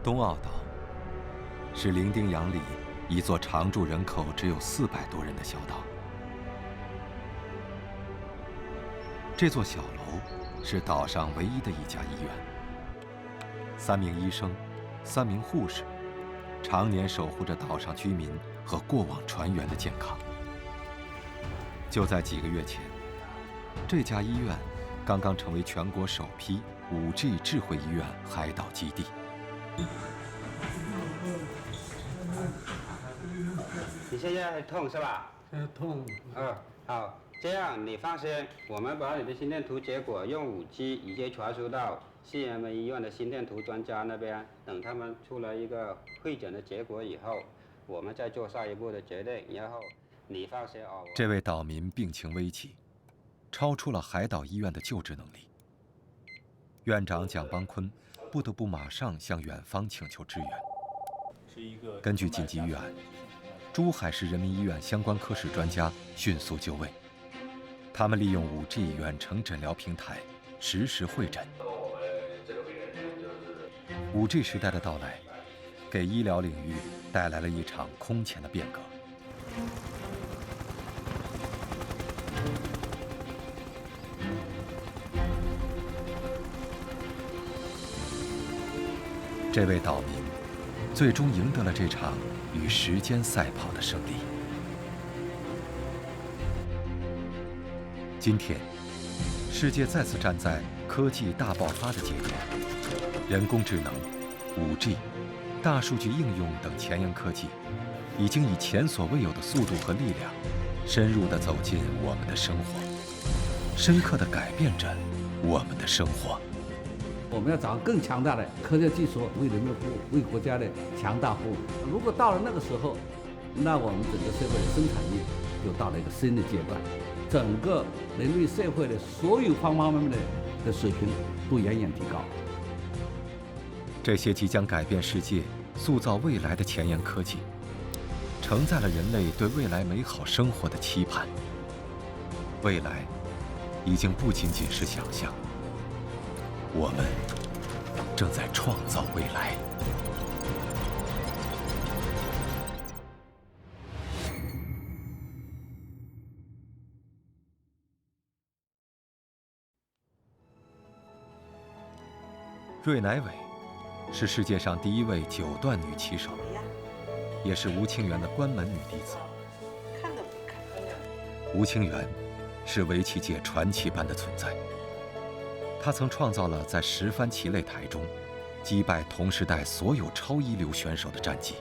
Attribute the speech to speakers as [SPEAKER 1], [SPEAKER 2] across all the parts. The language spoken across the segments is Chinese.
[SPEAKER 1] 东澳岛是伶仃洋里一座常住人口只有400多人的小岛。这座小楼是岛上唯一的一家医院，3名医生、3名护士，常年守护着岛上居民和过往船员的健康。就在几个月前，这家医院刚刚成为全国首批5G 智慧医院海岛基地。
[SPEAKER 2] 你现在痛是吧？
[SPEAKER 3] 痛。
[SPEAKER 2] 好，这样你放心，我们把你的心电图结果用5G 已经传输到西安门医院的心电图专家那边，等他们出了一个会诊的结果以后，我们再做下一步的决定。然后你放心哦。
[SPEAKER 1] 这位岛民病情危急，超出了海岛医院的救治能力。院长蒋邦坤不得不马上向远方请求支援。根据紧急预案，珠海市人民医院相关科室专家迅速就位，他们利用5G 远程诊疗平台实时会诊。5G 时代的到来，给医疗领域带来了一场空前的变革。这位岛民最终赢得了这场与时间赛跑的胜利。今天，世界再次站在科技大爆发的节点，人工智能、5G、大数据应用等前沿科技，已经以前所未有的速度和力量，深入地走进我们的生活，深刻地改变着我们的生活。
[SPEAKER 3] 我们要掌握更强大的科学技术，为人民服务，为国家的强大服务。如果到了那个时候，那我们整个社会的生产力就到了一个新的阶段，整个人类社会的所有方方面面的水平都远远提高。
[SPEAKER 1] 这些即将改变世界、塑造未来的前沿科技，承载了人类对未来美好生活的期盼。未来已经不仅仅是想象。我们正在创造未来。芮乃伟是世界上第1位9段女棋手，也是吴清源的关门女弟子。吴清源是围棋界传奇般的存在。他曾创造了在10番棋擂台中击败同时代所有超一流选手的战绩。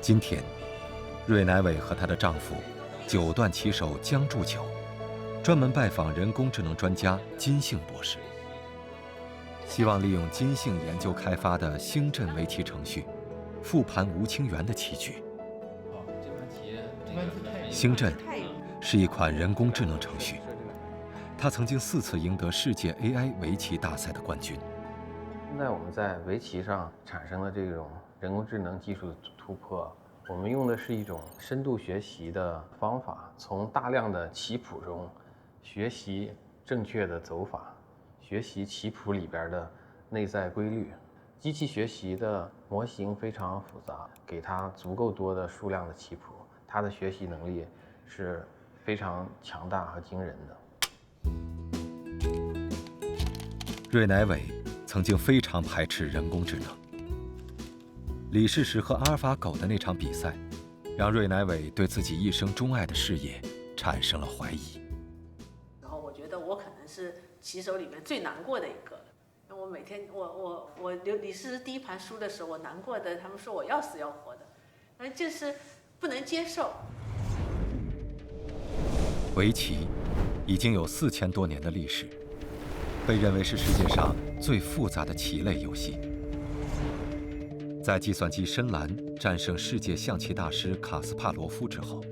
[SPEAKER 1] 今天，芮乃伟和她的丈夫9段棋手姜铸久，专门拜访人工智能专家金幸博士，希望利用金幸研究开发的星阵围棋程序，复盘吴清源的棋局。星阵是一款人工智能程序。他曾经4次赢得世界 AI 围棋大赛的冠军。
[SPEAKER 4] 现在我们在围棋上产生了这种人工智能技术突破，我们用的是一种深度学习的方法，从大量的棋谱中学习正确的走法，学习棋谱里边的内在规律。机器学习的模型非常复杂，给它足够多的数量的棋谱，它的学习能力是非常强大和惊人的。
[SPEAKER 1] 芮乃伟曾经非常排斥人工智能。李世石和阿尔法狗的那场比赛，让芮乃伟对自己一生钟爱的事业产生了怀疑。
[SPEAKER 5] 然后我觉得我可能是棋手里面最难过的一个。我每天我李世石第1盘输的时候，我难过的，他们说我要死要活的，就是不能接受。
[SPEAKER 1] 围棋已经有4000多年的历史，被认为是世界上最复杂的棋类游戏。在计算机深蓝战胜世界象棋大师卡斯帕罗夫之后，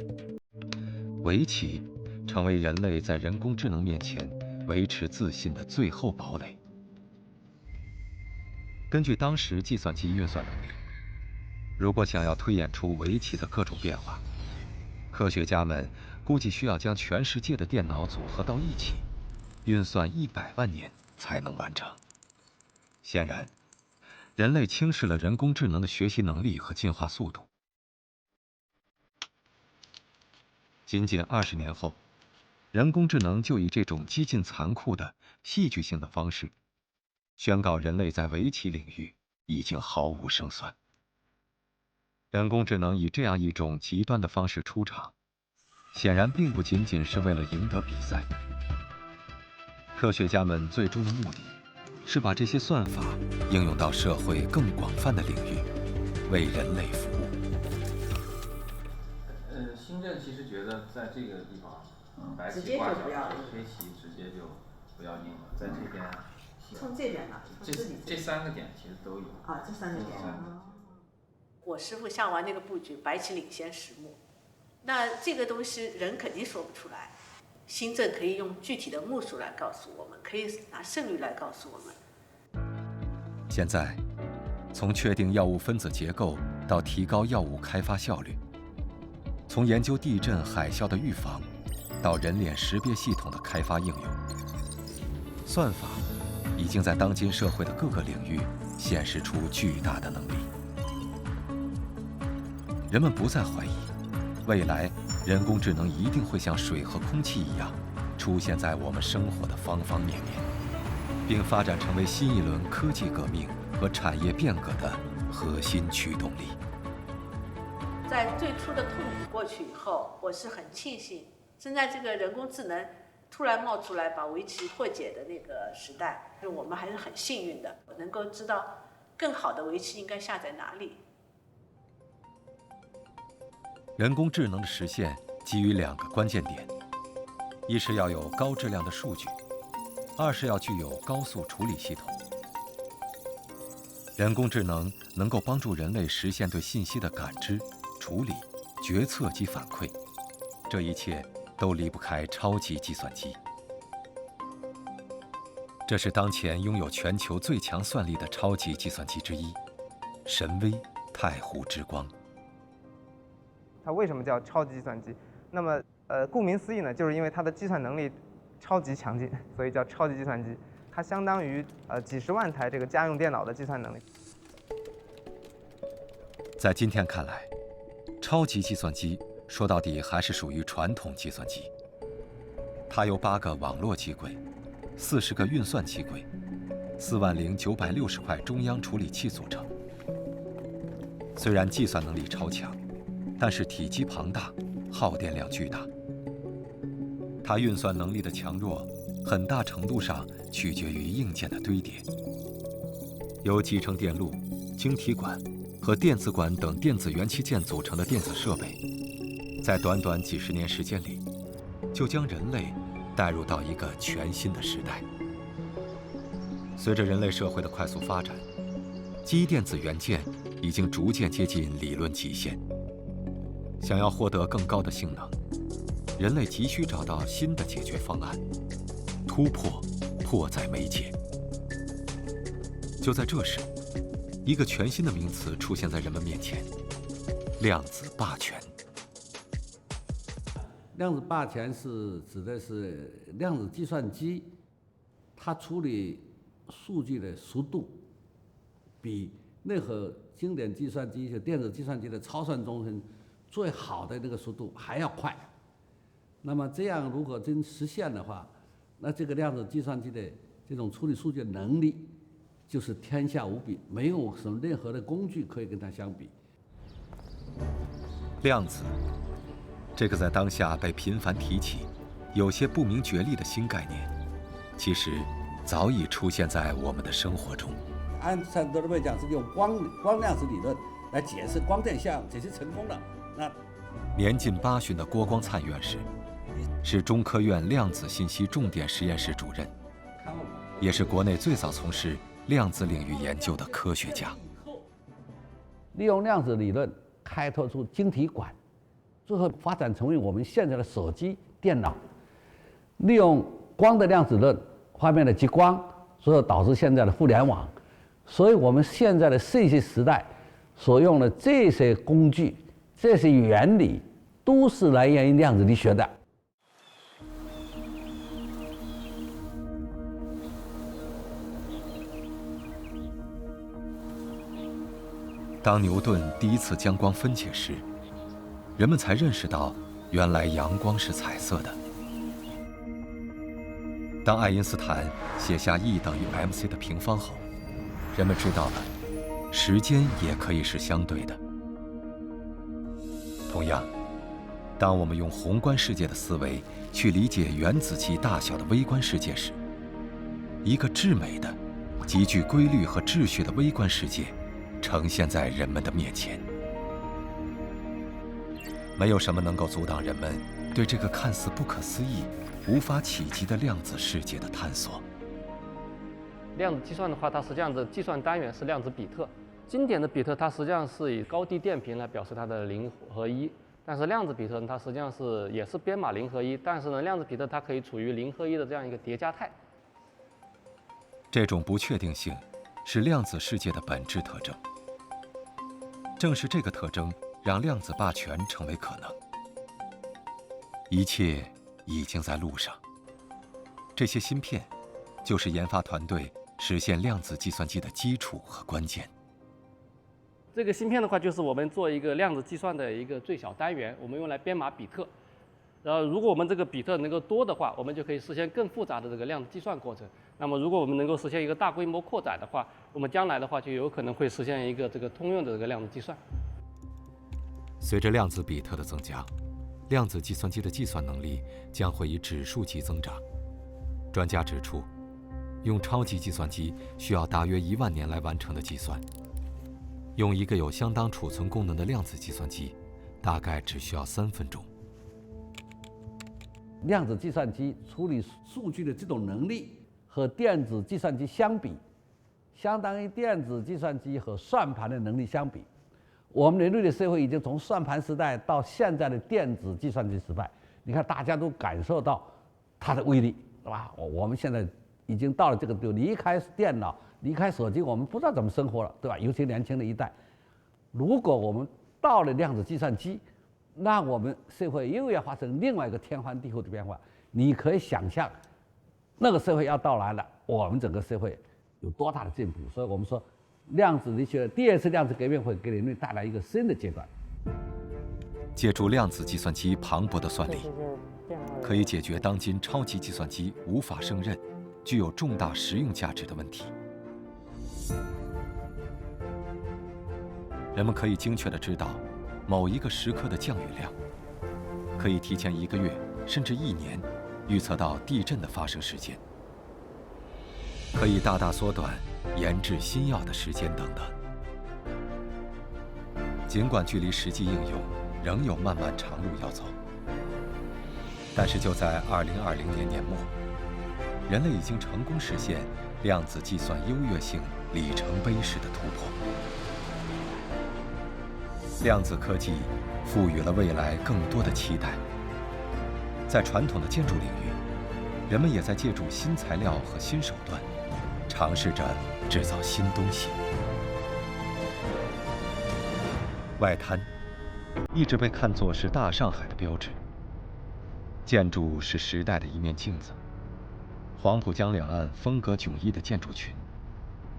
[SPEAKER 1] 围棋成为人类在人工智能面前维持自信的最后堡垒。根据当时计算机运算能力，如果想要推演出围棋的各种变化，科学家们估计需要将全世界的电脑组合到一起，运算100万年才能完成。显然，人类轻视了人工智能的学习能力和进化速度。仅仅20年后，人工智能就以这种激进残酷的戏剧性的方式，宣告人类在围棋领域已经毫无胜算。人工智能以这样一种极端的方式出场，显然并不仅仅是为了赢得比赛。科学家们最终的目的，是把这些算法应用到社会更广泛的领域，为人类服务。
[SPEAKER 4] 新政其实觉得在这个地方，白棋挂角，黑棋直接就不要应了，在这边。
[SPEAKER 5] 从这边呢？
[SPEAKER 4] 这3个点其实都有。
[SPEAKER 5] 啊，这3个点。我师傅下完那个布局，白棋领先10目，那这个东西人肯定说不出来。新政可以用具体的目数来告诉我们，可以拿胜率来告诉我们。
[SPEAKER 1] 现在，从确定药物分子结构到提高药物开发效率，从研究地震、海啸的预防，到人脸识别系统的开发应用，算法已经在当今社会的各个领域显示出巨大的能力。人们不再怀疑，未来人工智能一定会像水和空气一样，出现在我们生活的方方面面，并发展成为新一轮科技革命和产业变革的核心驱动力。
[SPEAKER 5] 在最初的痛苦过去以后，我是很庆幸，正在这个人工智能突然冒出来把围棋破解的那个时代，我们还是很幸运的，能够知道更好的围棋应该下在哪里。
[SPEAKER 1] 人工智能的实现基于2个关键点：一是要有高质量的数据，2是要具有高速处理系统。人工智能能够帮助人类实现对信息的感知、处理、决策及反馈，这一切都离不开超级计算机。这是当前拥有全球最强算力的超级计算机之一——神威太湖之光。
[SPEAKER 6] 它为什么叫超级计算机？那么，顾名思义呢，就是因为它的计算能力超级强劲，所以叫超级计算机。它相当于几十万台这个家用电脑的计算能力。
[SPEAKER 1] 在今天看来，超级计算机说到底还是属于传统计算机。它由8个网络机柜、40个运算机柜、40960块中央处理器组成。虽然计算能力超强，但是体积庞大，耗电量巨大。它运算能力的强弱，很大程度上取决于硬件的堆叠。由集成电路、晶体管和电子管等电子元器件组成的电子设备，在短短几十年时间里，就将人类带入到一个全新的时代。随着人类社会的快速发展，基电子元件已经逐渐接近理论极限。想要获得更高的性能，人类急需找到新的解决方案。突破迫在眉睫。就在这时，一个全新的名词出现在人们面前：量子霸权。
[SPEAKER 3] 量子霸权是指的是量子计算机，它处理数据的速度比任何经典计算机就电子计算机的超算中心最好的那个速度还要快。那么这样如果真实现的话，那这个量子计算机的这种处理数据的能力就是天下无比，没有什么任何的工具可以跟它相比。
[SPEAKER 1] 量子，这个在当下被频繁提起、有些不明觉厉的新概念，其实早已出现在我们的生活中。
[SPEAKER 3] 按照德勒贝讲，是用光量子理论来解释光电效应，解释成功了。那
[SPEAKER 1] 年近80的郭光灿院士，是中科院量子信息重点实验室主任，也是国内最早从事量子领域研究的科学家。
[SPEAKER 3] 利用量子理论开拓出晶体管，最后发展成为我们现在的手机、电脑。利用光的量子论发明了激光，所以导致现在的互联网。所以我们现在的信息时代所用的这些工具、这些原理，都是来源于量子力学的。
[SPEAKER 1] 当牛顿第一次将光分解时，人们才认识到，原来阳光是彩色的。当爱因斯坦写下 E 等于 mc 的平方后，人们知道了，时间也可以是相对的。同样，当我们用宏观世界的思维去理解原子级大小的微观世界时，一个至美的、极具规律和秩序的微观世界呈现在人们的面前。没有什么能够阻挡人们对这个看似不可思议、无法企及的量子世界的探索。
[SPEAKER 7] 量子计算的话，它实际上的计算单元是量子比特。经典的比特它实际上是以高低电平来表示它的0和1，但是量子比特它实际上也是编码0和1，但是呢，量子比特它可以处于0和1的这样一个叠加态。
[SPEAKER 1] 这种不确定性是量子世界的本质特征。正是这个特征让量子霸权成为可能。一切已经在路上。这些芯片就是研发团队实现量子计算机的基础和关键。
[SPEAKER 7] 这个芯片的话，就是我们做一个量子计算的一个最小单元，我们用来编码比特。然后，如果我们这个比特能够多的话，我们就可以实现更复杂的这个量子计算过程。那么，如果我们能够实现一个大规模扩展的话，我们将来的话就有可能会实现一个这个通用的这个量子计算。
[SPEAKER 1] 随着量子比特的增加，量子计算机的计算能力将会以指数级增长。专家指出，用超级计算机需要大约1万年来完成的计算，用一个有相当储存功能的量子计算机，大概只需要3分钟。
[SPEAKER 3] 量子计算机处理数据的这种能力和电子计算机相比，相当于电子计算机和算盘的能力相比，我们人类的社会已经从算盘时代到现在的电子计算机时代，你看大家都感受到它的威力，是吧？我们现在已经到了这个地步，离开电脑、离开手机，我们不知道怎么生活了，对吧？尤其年轻的一代，如果我们到了量子计算机，那我们社会又要发生另外一个天翻地覆的变化。你可以想象，那个社会要到来了，我们整个社会有多大的进步？所以我们说，量子力学第2次量子革命会给人类带来一个新的阶段。
[SPEAKER 1] 借助量子计算机磅礴的算力，可以解决当今超级计算机无法胜任、具有重大实用价值的问题。人们可以精确地知道某一个时刻的降雨量，可以提前1个月甚至1年预测到地震的发生时间，可以大大缩短研制新药的时间等等。尽管距离实际应用仍有漫漫长路要走，但是就在2020年年末，人类已经成功实现量子计算优越性里程碑式的突破。量子科技赋予了未来更多的期待。在传统的建筑领域，人们也在借助新材料和新手段，尝试着制造新东西。外滩一直被看作是大上海的标志。建筑是时代的一面镜子，黄浦江两岸风格迥异的建筑群，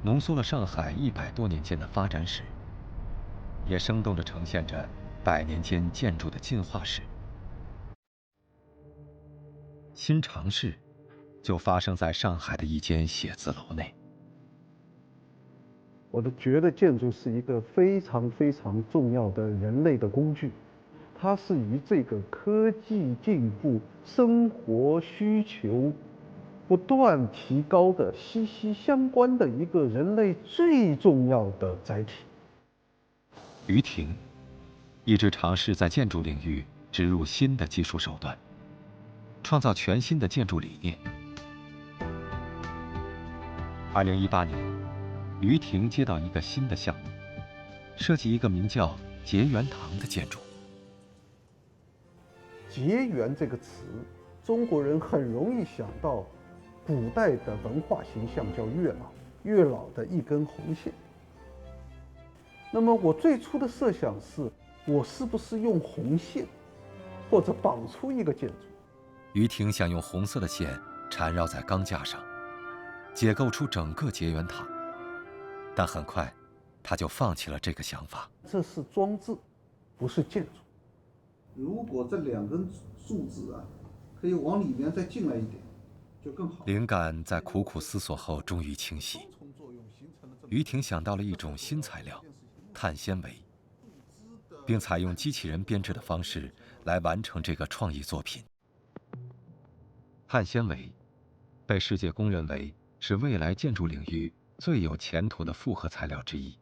[SPEAKER 1] 浓缩了上海100多年间的发展史，也生动地呈现着100年间建筑的进化史。新尝试就发生在上海的一间写字楼内。
[SPEAKER 8] 我都觉得建筑是一个非常非常重要的人类的工具，它是与这个科技进步、生活需求不断提高的息息相关的一个人类最重要的载体。
[SPEAKER 1] 于婷一直尝试在建筑领域植入新的技术手段，创造全新的建筑理念。2018年，于婷接到一个新的项目，设计一个名叫结缘堂的建筑。
[SPEAKER 8] 结缘这个词，中国人很容易想到古代的文化形象叫月老，月老的一根红线。那么我最初的设想是，我是不是用红线或者绑出一个建筑？
[SPEAKER 1] 于婷想用红色的线缠绕在钢架上，解构出整个结缘塔。但很快，他就放弃了这个想法。
[SPEAKER 8] 这是装置，不是建筑。如果这2根柱子啊，可以往里面再进来一点，就更好。
[SPEAKER 1] 灵感在苦苦思索后终于清晰，于婷想到了一种新材料——碳纤维，并采用机器人编织的方式来完成这个创意作品。碳纤维被世界公认为是未来建筑领域最有前途的复合材料之一，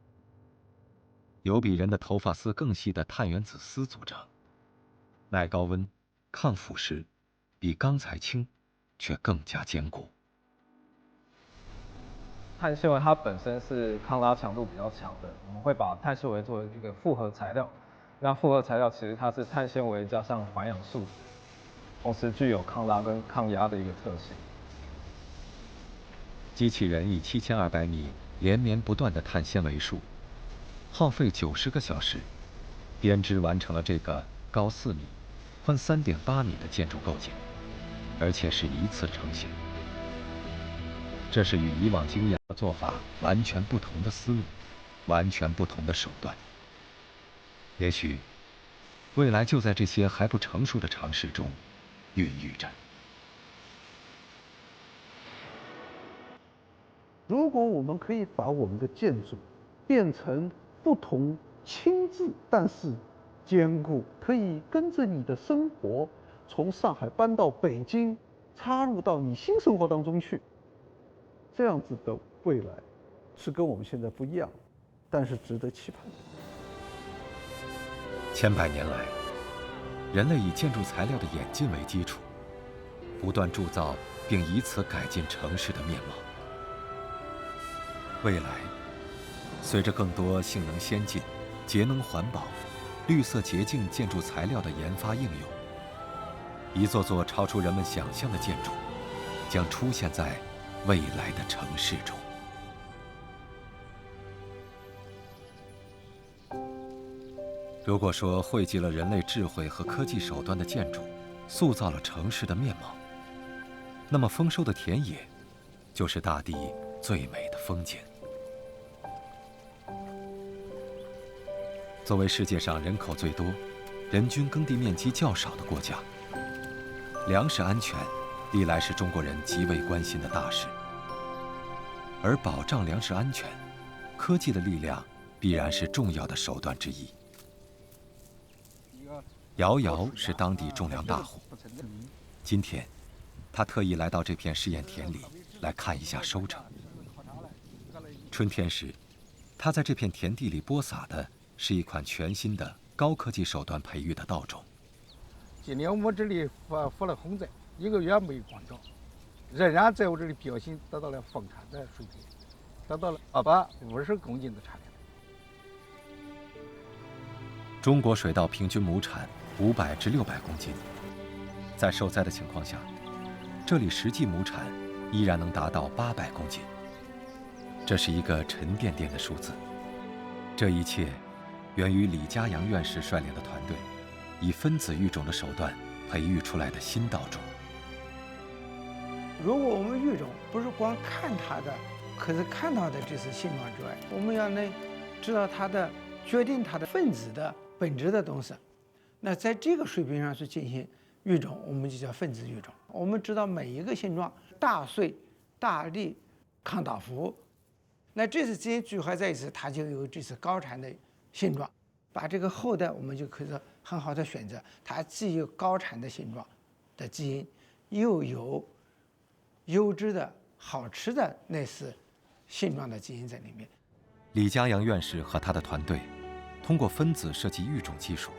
[SPEAKER 1] 由比人的头发丝更细的碳原子丝组成，耐高温、抗腐蚀，比钢材轻，却更加坚固。
[SPEAKER 9] 碳纤维它本身是抗拉强度比较强的，我们会把碳纤维作为一个复合材料。那复合材料其实它是碳纤维加上环氧树脂，同时具有抗拉跟抗压的一个特性。
[SPEAKER 1] 机器人以7200米连绵不断的碳纤维束，耗费90个小时，编织完成了这个高4米、宽3.8米的建筑构件，而且是一次成型。这是与以往经验的做法完全不同的思路，完全不同的手段。也许，未来就在这些还不成熟的尝试中孕育着。
[SPEAKER 8] 如果我们可以把我们的建筑变成不同轻质但是坚固，可以跟着你的生活从上海搬到北京，插入到你新生活当中去，这样子的未来是跟我们现在不一样，但是值得期盼。
[SPEAKER 1] 千百年来，人类以建筑材料的演进为基础，不断铸造并以此改进城市的面貌。未来，随着更多性能先进、节能环保、绿色洁净建筑材料的研发应用，一座座超出人们想象的建筑将出现在未来的城市中。如果说汇集了人类智慧和科技手段的建筑塑造了城市的面貌，那么丰收的田野就是大地最美的风景。作为世界上人口最多、人均耕地面积较少的国家，粮食安全历来是中国人极为关心的大事。而保障粮食安全，科技的力量必然是重要的手段之一。姚姚是当地种粮大户，今天他特意来到这片试验田里来看一下收成。春天时，他在这片田地里播撒的是一款全新的高科技手段培育的稻种。
[SPEAKER 10] 今年我们这里敷了洪灾，1个月没有光照，仍然在我这里表现得到了丰产的水平，得到了250公斤的产量。
[SPEAKER 1] 中国水稻平均亩产500至600公斤，在受灾的情况下，这里实际亩产依然能达到800公斤，这是一个沉甸甸的数字。这一切源于李家阳院士率领的团队以分子育种的手段培育出来的新稻种。
[SPEAKER 11] 如果我们育种不是光看它的，可是看到的这是性状之外，我们要能知道它的决定它的分子的本质的东西，那在这个水平上去进行育种，我们就叫分子育种。我们知道每一个性状，大穗、大粒、抗打伏，那这次基因聚合在一起，它就有这次高产的性状。把这个后代我们就可以很好的选择，它既有高产的性状的基因，又有优质的好吃的那是性状的基因在里面。
[SPEAKER 1] 李家阳院士和他的团队通过分子设计育种技术，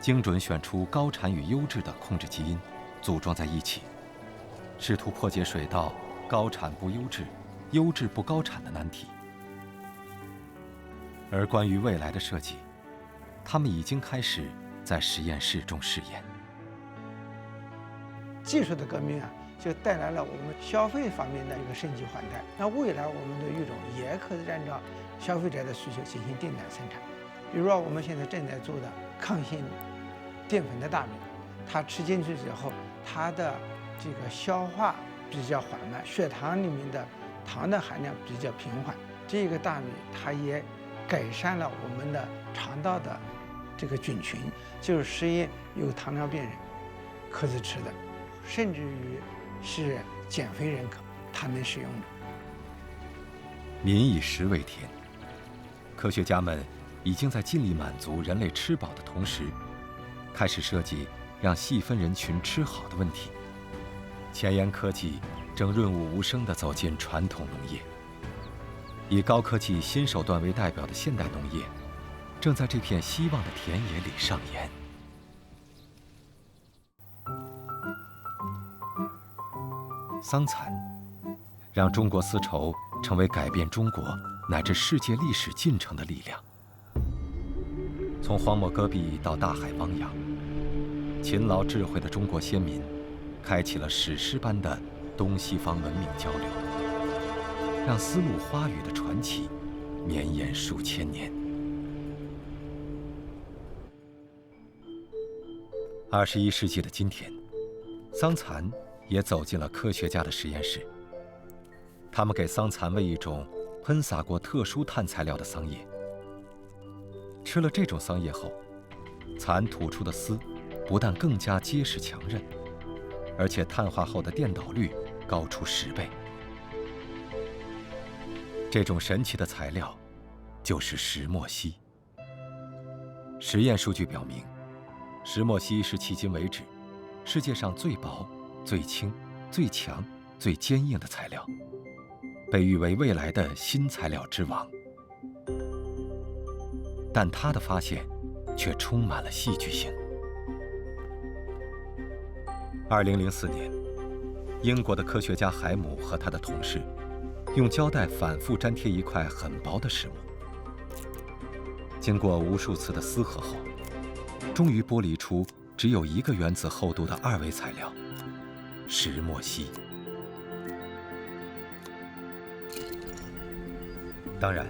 [SPEAKER 1] 精准选出高产与优质的控制基因，组装在一起，试图破解水稻高产不优质、优质不高产的难题。而关于未来的设计，他们已经开始在实验室中试验。
[SPEAKER 11] 技术的革命啊，就带来了我们消费方面的一个升级换代。那未来我们的育种也可以按照消费者的需求进行定点生产。比如说我们现在正在做的抗性淀粉的大米，它吃进去之后，它的这个消化比较缓慢，血糖里面的糖的含量比较平缓。这个大米它也改善了我们的肠道的这个菌群，就是实验有糖尿病人可以吃的，甚至于是减肥人可他能使用的。
[SPEAKER 1] 民以食为天，科学家们已经在尽力满足人类吃饱的同时，开始设计让细分人群吃好的问题。前沿科技正润物无声地走进传统农业，以高科技新手段为代表的现代农业，正在这片希望的田野里上演。桑蚕，让中国丝绸成为改变中国乃至世界历史进程的力量。从荒漠戈壁到大海汪洋，勤劳智慧的中国先民，开启了史诗般的东西方文明交流，让丝路花语的传奇绵延数千年。21世纪的今天，桑蚕也走进了科学家的实验室。他们给桑蚕喂一种喷洒过特殊碳材料的桑叶，吃了这种桑叶后，蚕吐出的丝不但更加结实强韧，而且碳化后的电导率高出10倍。这种神奇的材料就是石墨烯。实验数据表明，石墨烯是迄今为止世界上最薄、最轻、最强、最坚硬的材料，被誉为未来的新材料之王。但他的发现却充满了戏剧性。2004年，英国的科学家海姆和他的同事用胶带反复粘贴一块很薄的石墨，经过无数次的撕合后，终于剥离出只有1个原子厚度的2维材料——石墨烯。当然，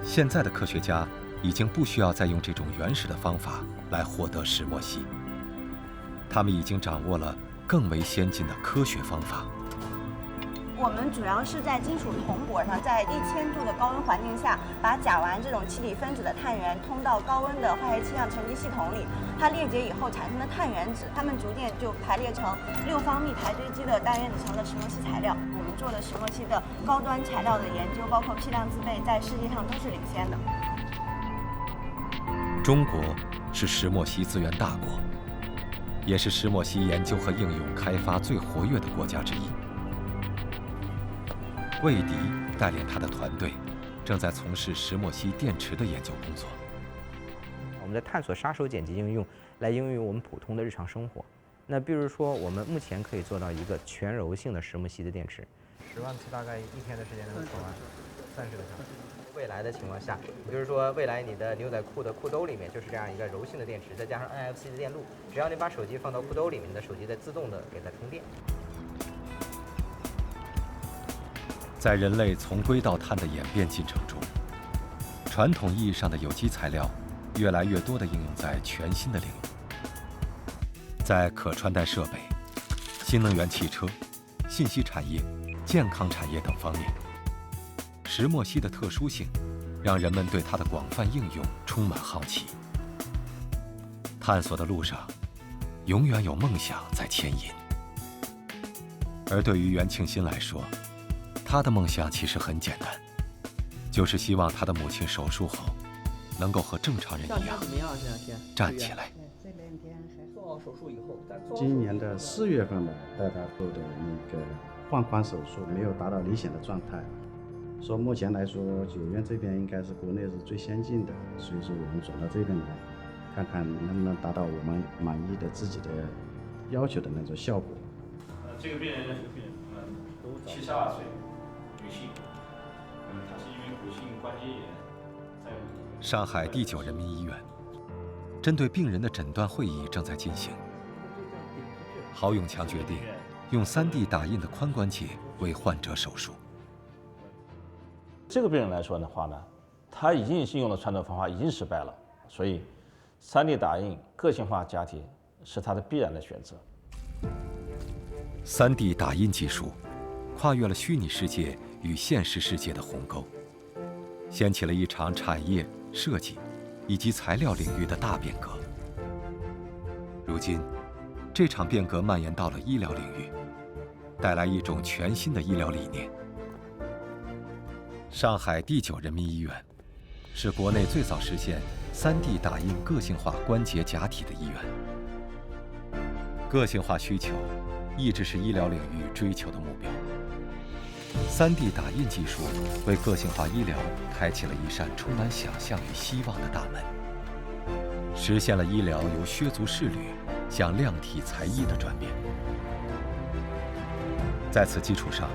[SPEAKER 1] 现在的科学家已经不需要再用这种原始的方法来获得石墨烯，他们已经掌握了更为先进的科学方法。
[SPEAKER 12] 我们主要是在金属铜箔上，在1000度的高温环境下，把甲烷这种气体分子的碳源通到高温的化学气象沉积系统里，它裂解以后产生的碳原子，它们逐渐就排列成6方密排堆积的单原子层的石墨烯材料。我们做的石墨烯的高端材料的研究，包括批量自备，在世界上都是领先的。
[SPEAKER 1] 中国是石墨烯资源大国，也是石墨烯研究和应用开发最活跃的国家之一。魏迪带领他的团队，正在从事石墨烯电池的研究工作。
[SPEAKER 13] 我们在探索杀手锏级应用，来应用我们普通的日常生活。那比如说，我们目前可以做到一个全柔性的石墨烯的电池，10万次大概1天的时间能做完30个小时。未来的情况下，比如说未来你的牛仔裤的裤兜里面就是这样一个柔性的电池，再加上 NFC 的电路，只要你把手机放到裤兜里面，你的手机在自动的给它充电。
[SPEAKER 1] 在人类从硅到碳的演变进程中，传统意义上的有机材料越来越多地应用在全新的领域，在可穿戴设备、新能源汽车、信息产业、健康产业等方面，石墨烯的特殊性让人们对它的广泛应用充满好奇。探索的路上，永远有梦想在牵引。而对于袁庆新来说，他的梦想其实很简单，就是希望他的母亲手术后能够和正常人一样站起来。
[SPEAKER 14] 做手术以后，今年的4月份呢，带他做的那个放髋手术没有达到理想的状态，说目前来说九院这边应该是国内是最先进的，所以说我们转到这边来，看看能不能达到我们满意的自己的要求的那种效果。
[SPEAKER 15] 这个病人72岁。女性，她是因为骨性关节炎，在
[SPEAKER 1] 上海第9人民医院，针对病人的诊断会议正在进行。郝永强决定用3D 打印的髋关节为患者手术。
[SPEAKER 16] 这个病人来说的话呢，他已经是用了传统方法，已经失败了，所以3D 打印个性化假体是他的必然的选择。
[SPEAKER 1] 3D 打印技术跨越了虚拟世界与现实世界的鸿沟，掀起了一场产业、设计以及材料领域的大变革。如今，这场变革蔓延到了医疗领域，带来一种全新的医疗理念。上海第9人民医院是国内最早实现3D 打印个性化关节假体的医院。个性化需求一直是医疗领域追求的目标。3D 打印技术为个性化医疗开启了一扇充满想象与希望的大门，实现了医疗由削足适履向量体裁衣的转变。在此基础上，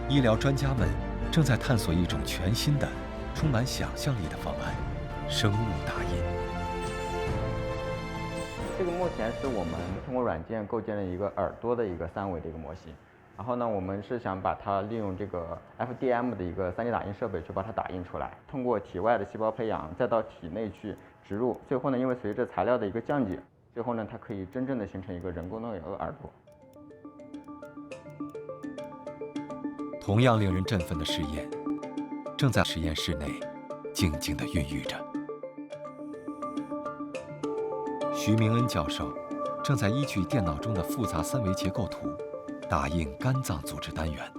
[SPEAKER 1] 医疗专家们正在探索一种全新的、充满想象力的方案——生物打印。
[SPEAKER 17] 这个目前是我们通过软件构建了一个耳朵的一个3维的一个模型。然后呢，我们是想把它利用这个 FDM 的一个3D 打印设备去把它打印出来，通过体外的细胞培养，再到体内去植入，最后呢，因为随着材料的一个降解，最后呢，它可以真正的形成一个人工的耳朵。
[SPEAKER 1] 同样令人振奋的试验，正在实验室内静静地孕育着。徐明恩教授正在依据电脑中的复杂3维结构图，打印肝脏组织单元。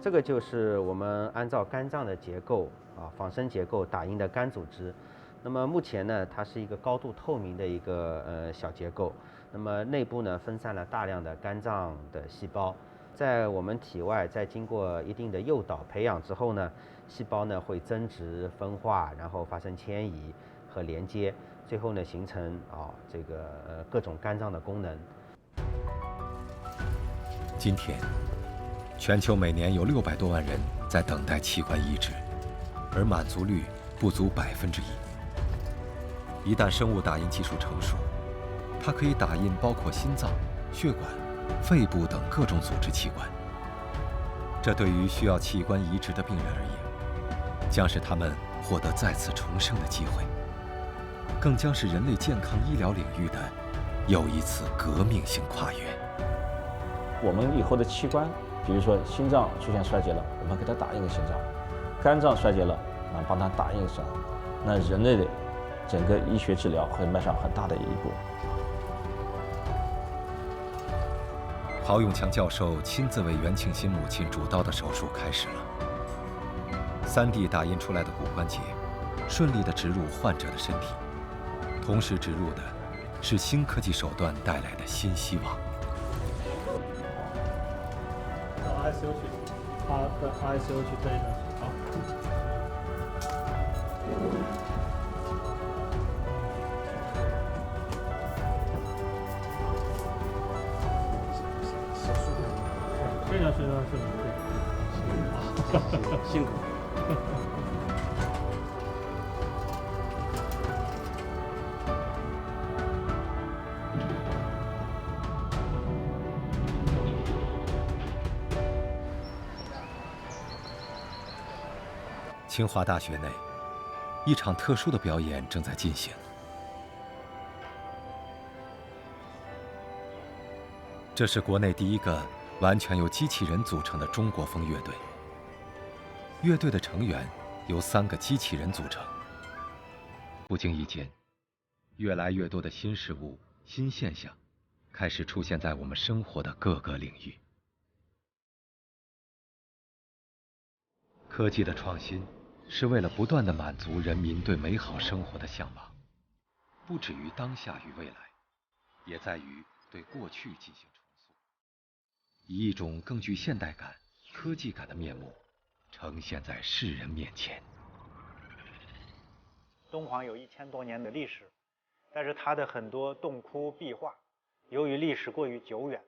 [SPEAKER 13] 这个就是我们按照肝脏的结构仿生结构打印的肝组织。那么目前呢，它是一个高度透明的一个小结构。那么内部呢分散了大量的肝脏的细胞，在我们体外再经过一定的诱导培养之后呢，细胞呢会增殖、分化，然后发生迁移和连接，最后呢形成这个各种肝脏的功能。
[SPEAKER 1] 今天，全球每年有600多万人在等待器官移植，而满足率不足1%。一旦生物打印技术成熟，它可以打印包括心脏、血管、肺部等各种组织器官。这对于需要器官移植的病人而言，将是他们获得再次重生的机会，更将是人类健康医疗领域的又一次革命性跨越。
[SPEAKER 16] 我们以后的器官，比如说心脏出现衰竭了，我们给它打印个心脏；肝脏衰竭了，帮它打印个肾。那人类的整个医学治疗会迈上很大的一步。
[SPEAKER 1] 郝永强教授亲自为袁庆新母亲主刀的手术开始了。3D 打印出来的骨关节，顺利地植入患者的身体，同时植入的是新科技手段带来的新希望。
[SPEAKER 15] ICU 去，他的 ICU 去这一段，好。非常顺利，辛苦。
[SPEAKER 1] 清华大学内，一场特殊的表演正在进行。这是国内第一个完全由机器人组成的中国风乐队。乐队的成员由3个机器人组成。不经意间，越来越多的新事物、新现象开始出现在我们生活的各个领域。科技的创新是为了不断地满足人民对美好生活的向往，不止于当下与未来，也在于对过去进行重塑，以一种更具现代感、科技感的面目呈现在世人面前。
[SPEAKER 18] 敦煌有1000多年的历史，但是它的很多洞窟壁画，由于历史过于久远，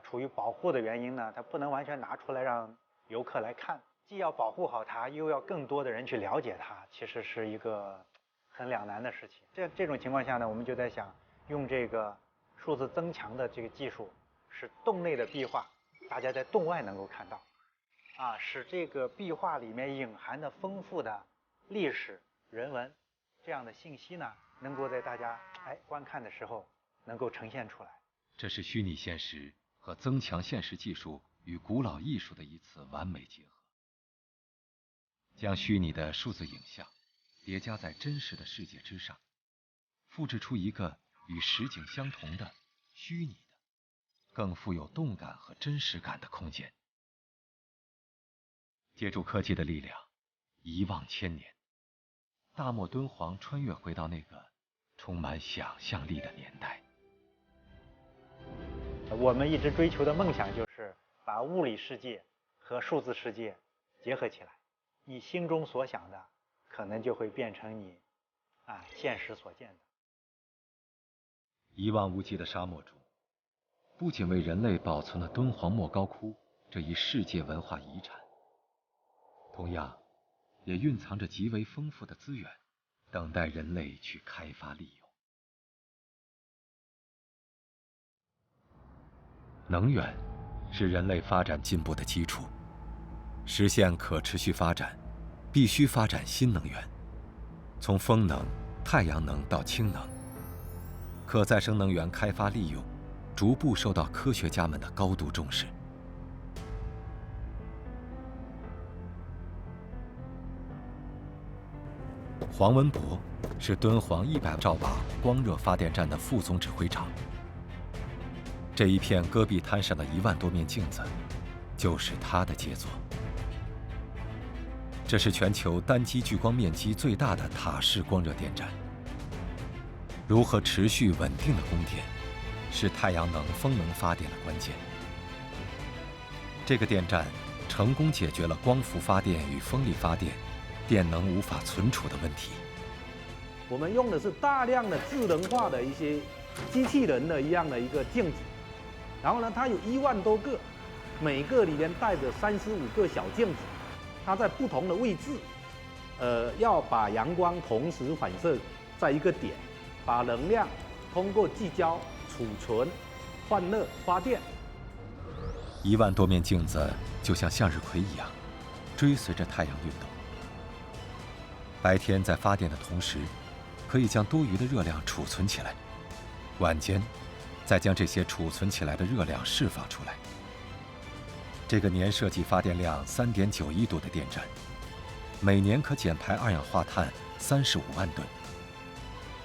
[SPEAKER 18] 处于保护的原因呢，它不能完全拿出来让游客来看。既要保护好它，又要更多的人去了解它，其实是一个很两难的事情。这种情况下呢，我们就在想，用这个数字增强的这个技术，使洞内的壁画大家在洞外能够看到，使这个壁画里面隐含的丰富的历史、人文这样的信息呢，能够在大家观看的时候能够呈现出来。
[SPEAKER 1] 这是虚拟现实和增强现实技术与古老艺术的一次完美结合。将虚拟的数字影像叠加在真实的世界之上，复制出一个与实景相同的虚拟的、更富有动感和真实感的空间。借助科技的力量，遗忘千年，大漠敦煌穿越回到那个充满想象力的年代。
[SPEAKER 18] 我们一直追求的梦想就是把物理世界和数字世界结合起来，你心中所想的可能就会变成你现实所见的。
[SPEAKER 1] 一望无际的沙漠中，不仅为人类保存了敦煌莫高窟这一世界文化遗产，同样也蕴藏着极为丰富的资源，等待人类去开发利用。能源是人类发展进步的基础，实现可持续发展，必须发展新能源，从风能、太阳能到氢能，可再生能源开发利用逐步受到科学家们的高度重视。黄文博是敦煌100兆瓦光热发电站的副总指挥长。这一片戈壁滩上的1万多面镜子，就是他的杰作。这是全球单机聚光面积最大的塔式光热电站。如何持续稳定的供电，是太阳能、风能发电的关键。这个电站成功解决了光伏发电与风力发电电能无法存储的问题。
[SPEAKER 19] 我们用的是大量的智能化的一些机器人的一样的一个镜子，然后呢，它有1万多个，每个里面带着35个小镜子，它在不同的位置，要把阳光同时反射在一个点，把能量通过聚焦、储存、换热、发电。
[SPEAKER 1] 1万多面镜子就像向日葵一样，追随着太阳运动。白天在发电的同时，可以将多余的热量储存起来，晚间再将这些储存起来的热量释放出来。这个年设计发电量3.9亿度的电站，每年可减排二氧化碳35万吨，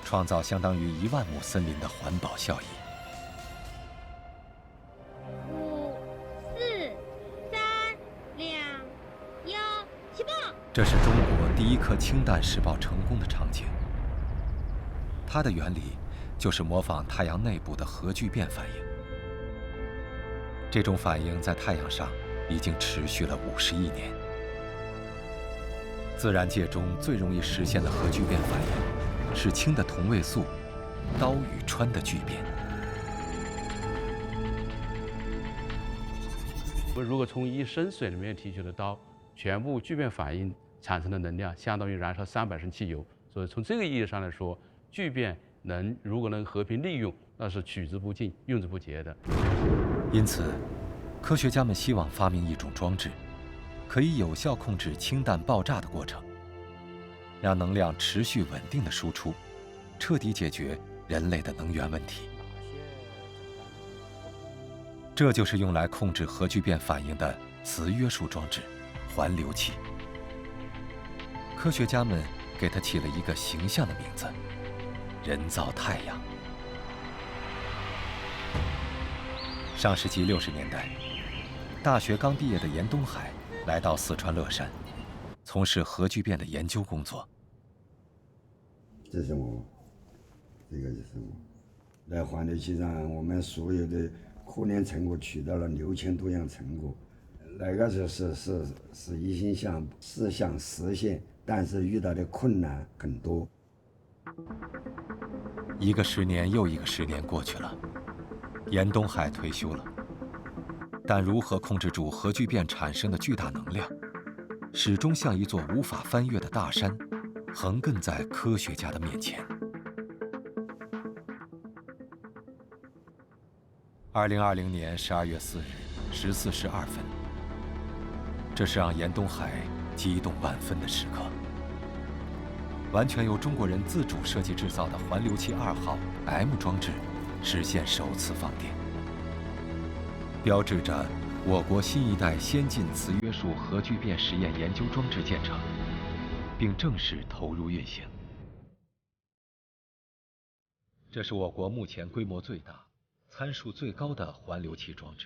[SPEAKER 1] 创造相当于1万亩森林的环保效益。
[SPEAKER 20] 5、4、3、2、1，起爆！
[SPEAKER 1] 这是中国第一颗氢弹试爆成功的场景。它的原理就是模仿太阳内部的核聚变反应。这种反应在太阳上已经持续了50亿年。自然界中最容易实现的核聚变反应是氢的同位素氘与氚的聚变。
[SPEAKER 21] 我们如果从1升水里面提取的氘，全部聚变反应产生的能量相当于燃烧300升汽油，所以从这个意义上来说，聚变如果能和平利用，那是取之不尽、用之不竭的。
[SPEAKER 1] 因此，科学家们希望发明一种装置，可以有效控制氢弹爆炸的过程，让能量持续稳定的输出，彻底解决人类的能源问题。这就是用来控制核聚变反应的磁约束装置——环流器。科学家们给它起了一个形象的名字——人造太阳。上世纪60年代，大学刚毕业的严东海来到四川乐山，从事核聚变的研究工作。
[SPEAKER 22] 这是我，这个就是我。在环流器上，我们所有的科研成果取到了6000多样成果。那个是一心想实现，但是遇到的困难很多。
[SPEAKER 1] 一个10年又一个10年过去了，严东海退休了，但如何控制住核聚变产生的巨大能量，始终像一座无法翻越的大山，横亘在科学家的面前。2020年12月4日14时2分，这是让严东海激动万分的时刻。完全由中国人自主设计制造的环流器2号 M 装置实现首次放电，标志着我国新一代先进磁约束核聚变实验研究装置建成。并正式投入运行。这是我国目前规模最大、参数最高的环流器装置，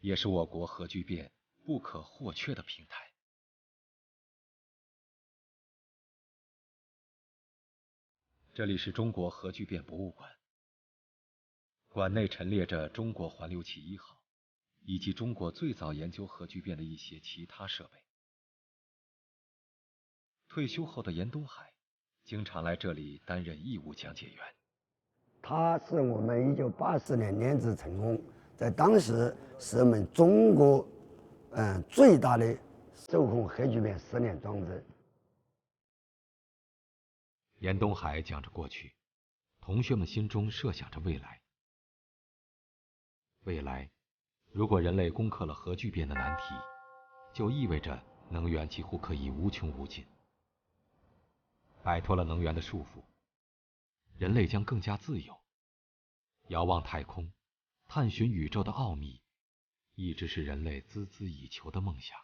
[SPEAKER 1] 也是我国核聚变不可或缺的平台。这里是中国核聚变博物馆，馆内陈列着中国环流器1号以及中国最早研究核聚变的一些其他设备。退休后的严东海经常来这里担任义务讲解员。
[SPEAKER 2] 它是我们1980年研制成功，在当时是我们中国最大的受控核聚变试验装置。
[SPEAKER 1] 严东海讲着过去，同学们心中设想着未来。未来，如果人类攻克了核聚变的难题，就意味着能源几乎可以无穷无尽。摆脱了能源的束缚，人类将更加自由。遥望太空，探寻宇宙的奥秘，一直是人类孜孜以求的梦想。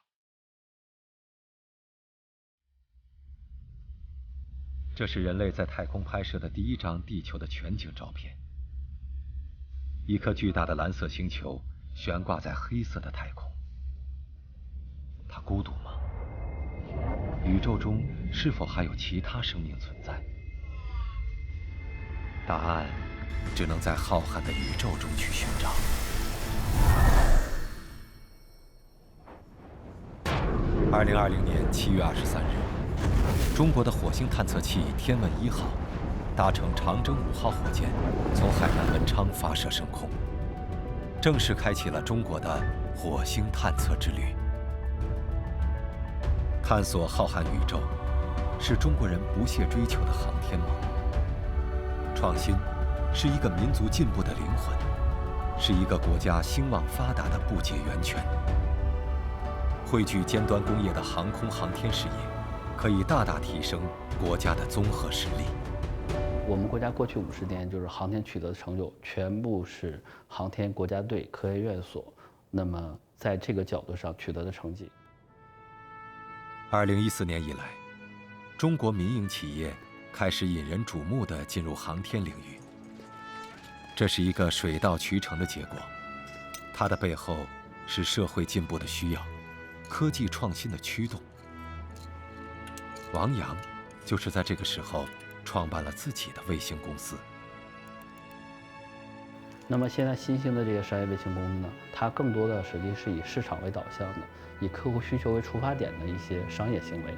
[SPEAKER 1] 这是人类在太空拍摄的第一张地球的全景照片。一颗巨大的蓝色星球悬挂在黑色的太空。它孤独吗？宇宙中是否还有其他生命存在？答案只能在浩瀚的宇宙中去寻找。2020年7月23日，中国的火星探测器天问1号搭乘长征5号火箭，从海南文昌发射升空，正式开启了中国的火星探测之旅。探索浩瀚宇宙，是中国人不懈追求的航天梦。创新是一个民族进步的灵魂，是一个国家兴旺发达的不解源泉。汇聚尖端工业的航空航天事业，可以大大提升国家的综合实力。
[SPEAKER 7] 我们国家过去50年就是航天取得的成就，全部是航天国家队科学院所那么在这个角度上取得的成绩。
[SPEAKER 1] 2014年以来，中国民营企业开始引人瞩目地进入航天领域。这是一个水到渠成的结果，它的背后是社会进步的需要，科技创新的驱动。王阳就是在这个时候创办了自己的卫星公司。
[SPEAKER 7] 那么现在新兴的这些商业卫星公司呢，它更多的实际是以市场为导向的，以客户需求为出发点的一些商业行为。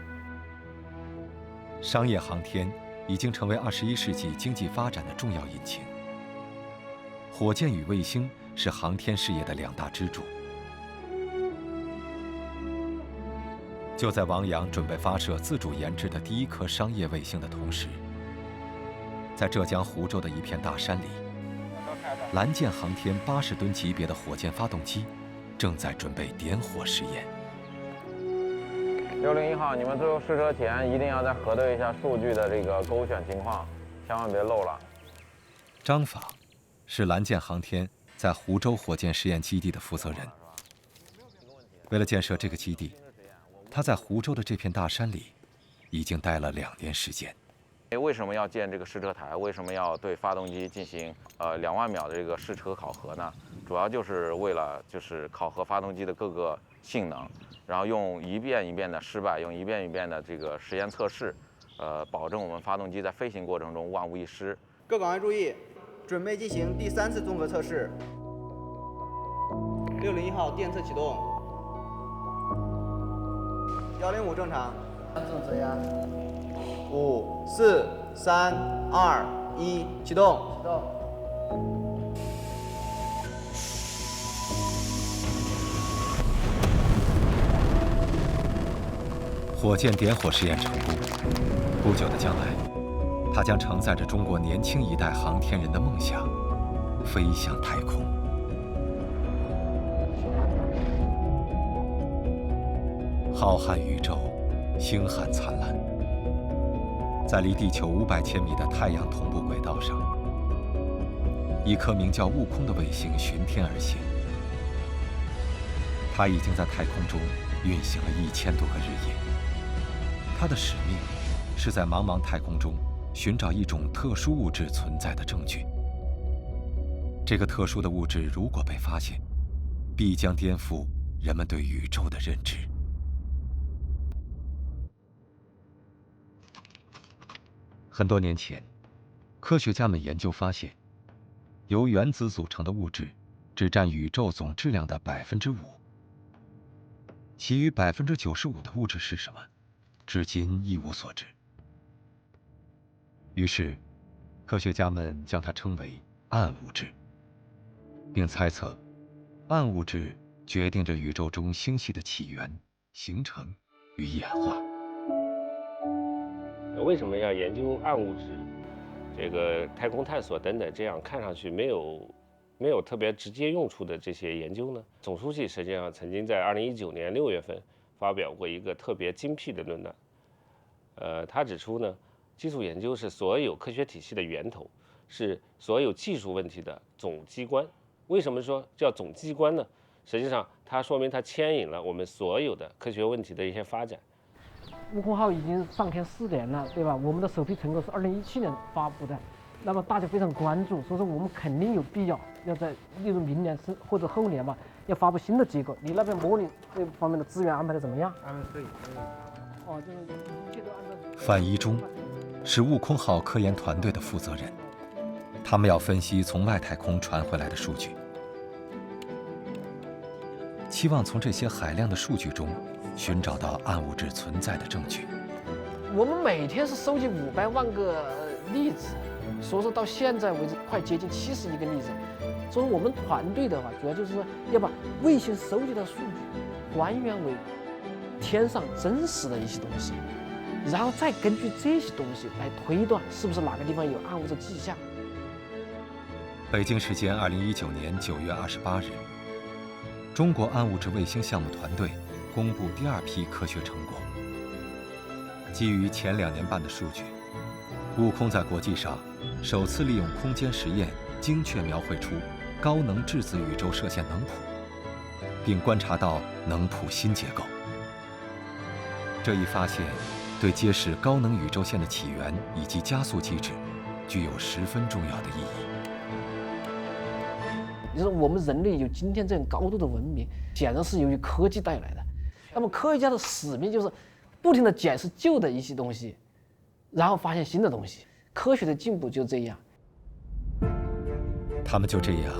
[SPEAKER 1] 商业航天已经成为21世纪经济发展的重要引擎。火箭与卫星是航天事业的2大支柱。就在王阳准备发射自主研制的第1颗商业卫星的同时，在浙江湖州的一片大山里，蓝箭航天80吨级别的火箭发动机正在准备点火试验。
[SPEAKER 4] 601号，你们最后试车前一定要再核对一下数据的这个勾选情况，千万别漏了。
[SPEAKER 1] 张访是蓝箭航天在湖州火箭实验基地的负责人。为了建设这个基地，他在湖州的这片大山里已经待了2年时间。
[SPEAKER 4] 为什么要建这个试车台？为什么要对发动机进行2万秒的这个试车考核呢？主要就是为了考核发动机的各个性能，然后用一遍一遍的失败，用一遍一遍的这个实验测试，保证我们发动机在飞行过程中万无一失。
[SPEAKER 23] 各岗位注意，准备进行第3次综合测试。601号电测启动。105正常。正车压。5、4、3、2、1，启动。启动。
[SPEAKER 1] 火箭点火试验成功，不久的将来，它将承载着中国年轻一代航天人的梦想，飞向太空。浩瀚宇宙，星汉灿烂。在离地球500千米的太阳同步轨道上，一颗名叫悟空的卫星巡天而行。它已经在太空中运行了1000多个日夜。它的使命是在茫茫太空中寻找一种特殊物质存在的证据。这个特殊的物质如果被发现，必将颠覆人们对宇宙的认知。很多年前，科学家们研究发现，由原子组成的物质只占宇宙总质量的5%，其余95%的物质是什么，至今一无所知。于是，科学家们将它称为暗物质，并猜测，暗物质决定着宇宙中星系的起源、形成与演化。
[SPEAKER 3] 为什么要研究暗物质？这个太空探索等等，这样看上去没有特别直接用处的这些研究呢？总书记实际上曾经在2019年6月份发表过一个特别精辟的论断。他指出呢，基础研究是所有科学体系的源头，是所有技术问题的总机关。为什么说叫总机关呢？实际上，它说明它牵引了我们所有的科学问题的一些发展。
[SPEAKER 5] 悟空号已经上天4年了，对吧？我们的首批成果是2017年发布的，那么大家非常关注，所以说我们肯定有必要要在例如明年或者后年吧，要发布新的结果。你那边模拟这方面的资源安排的怎么样？
[SPEAKER 23] 可以。
[SPEAKER 5] 哦，就是一切都按照。
[SPEAKER 1] 范一中是悟空号科研团队的负责人，他们要分析从外太空传回来的数据，期望从这些海量的数据中寻找到暗物质存在的证据。
[SPEAKER 5] 我们每天是收集500万个粒子，所以说到现在为止快接近70亿个粒子。所以我们团队的话，主要就是说要把卫星收集的数据还原为天上真实的一些东西，然后再根据这些东西来推断是不是哪个地方有暗物质迹象。
[SPEAKER 1] 北京时间2019年9月28日，中国暗物质卫星项目团队公布第2批科学成果。基于前2年半的数据，悟空在国际上首次利用空间实验精确描绘出高能质子宇宙射线能谱，并观察到能谱新结构。这一发现对揭示高能宇宙线的起源以及加速机制具有十分重要的意义。
[SPEAKER 5] 就是我们人类有今天这样高度的文明，显然是由于科技带来的。那么科学家的使命就是不停地检视旧的一些东西，然后发现新的东西。科学的进步就这样。
[SPEAKER 1] 他们就这样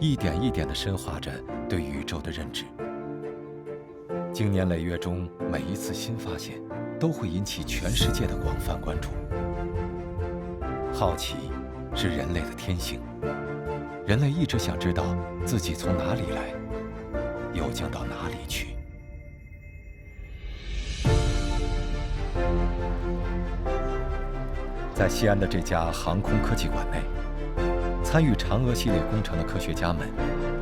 [SPEAKER 1] 一点一点地深化着对宇宙的认知。经年累月中，每一次新发现都会引起全世界的广泛关注。好奇是人类的天性，人类一直想知道自己从哪里来，又将到哪里去。在西安的这家航空科技馆内，参与嫦娥系列工程的科学家们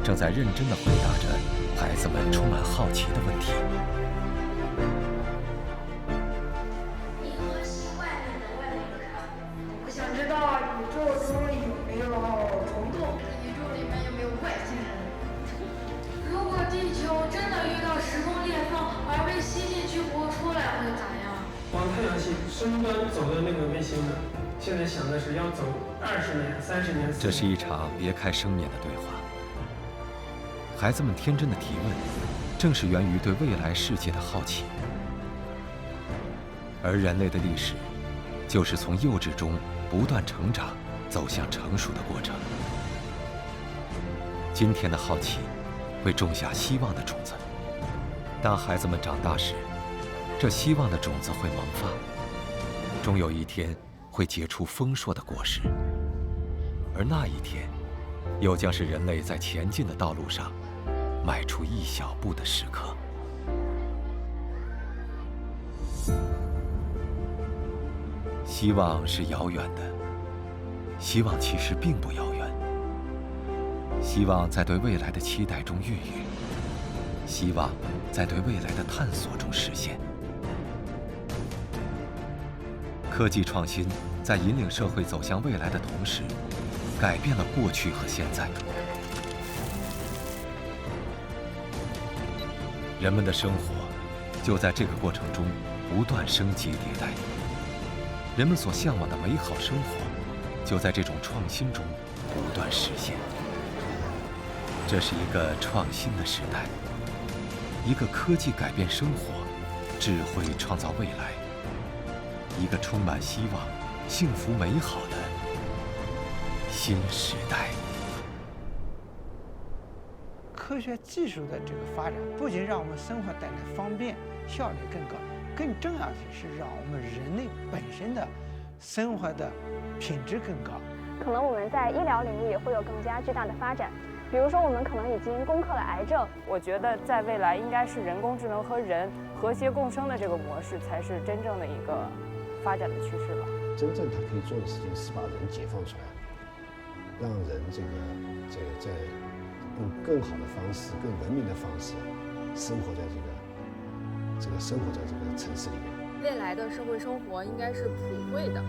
[SPEAKER 1] 正在认真地回答着孩子们充满好奇的问题。
[SPEAKER 6] 我想知道宇宙中有没有虫洞，宇宙里面有没有外星人？如果地球真的遇到时空裂缝而被吸进去不出来，会咋样？
[SPEAKER 24] 往太阳系深端走的那个卫星呢，现在想的是要走20年、30年。
[SPEAKER 1] 这是一场别开生面的对话。孩子们天真的提问，正是源于对未来世界的好奇。而人类的历史，就是从幼稚中不断成长，走向成熟的过程。今天的好奇，会种下希望的种子。当孩子们长大时，这希望的种子会萌发，终有一天会结出丰硕的果实。而那一天，又将是人类在前进的道路上迈出一小步的时刻。希望是遥远的，希望其实并不遥远。希望在对未来的期待中孕育，希望在对未来的探索中实现。科技创新在引领社会走向未来的同时，改变了过去和现在。人们的生活就在这个过程中不断升级迭代，人们所向往的美好生活，就在这种创新中不断实现。这是一个创新的时代，一个科技改变生活、智慧创造未来，一个充满希望、幸福美好的新时代。
[SPEAKER 8] 科学技术的这个发展，不仅让我们生活带来方便、效率更高，更重要的是让我们人类本身的生活的品质更高。
[SPEAKER 9] 可能我们在医疗领域也会有更加巨大的发展，比如说我们可能已经攻克了癌症。
[SPEAKER 10] 我觉得在未来应该是人工智能和人和谐共生的这个模式，才是真正的一个发展的趋势吧。
[SPEAKER 11] 真正它可以做的事情是把人解放出来，让人在用更好的方式、更文明的方式生活在生活在这个城市里面。
[SPEAKER 25] 未来的社会生活应该是普惠的。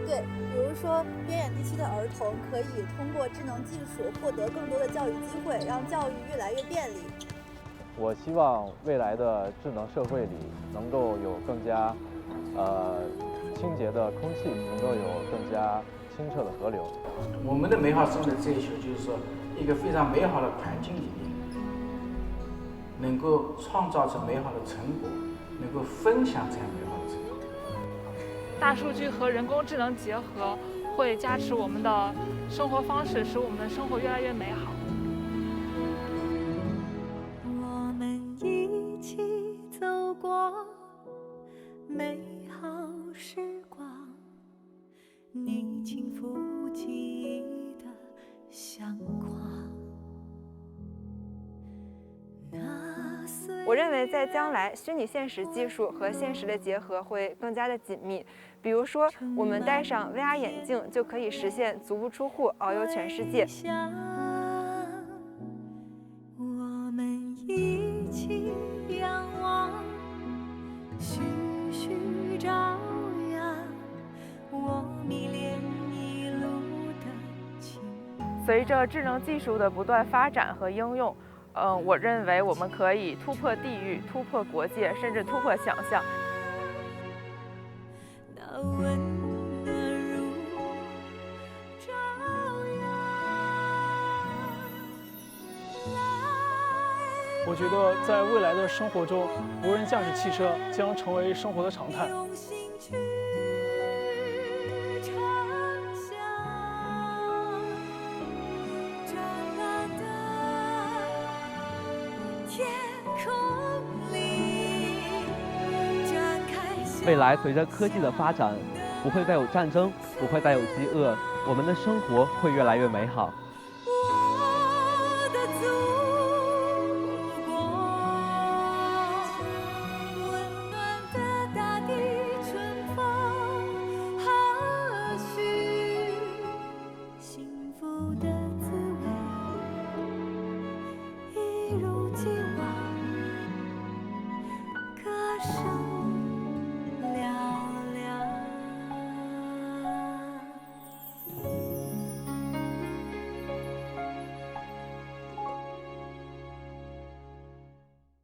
[SPEAKER 26] 对，比如说边远地区的儿童可以通过智能技术获得更多的教育机会，让教育越来越便利。
[SPEAKER 27] 我希望未来的智能社会里能够有更加清洁的空气，能够有更加清澈的河流。
[SPEAKER 28] 我们的美好生活的追求就是说，一个非常美好的环境里面，能够创造出美好的成果，能够分享这样美好的成果。
[SPEAKER 29] 大数据和人工智能结合，会加持我们的生活方式，使我们的生活越来越美好。
[SPEAKER 30] 我们一起走过美好时光，你轻抚记忆的相框。
[SPEAKER 10] 我认为在将来，虚拟现实技术和现实的结合会更加的紧密。比如说，我们戴上 VR 眼镜就可以实现足不出户遨游全世界。
[SPEAKER 30] 我们一起仰望，徐徐朝阳，我迷恋一路的情。
[SPEAKER 10] 随着智能技术的不断发展和应用，我认为我们可以突破地域、突破国界，甚至突破想象。
[SPEAKER 30] 那温暖如朝阳。
[SPEAKER 24] 我觉得在未来的生活中，无人驾驶汽车将成为生活的常态。
[SPEAKER 31] 未来随着科技的发展，不会再有战争，不会再有饥饿，我们的生活会越来越美好。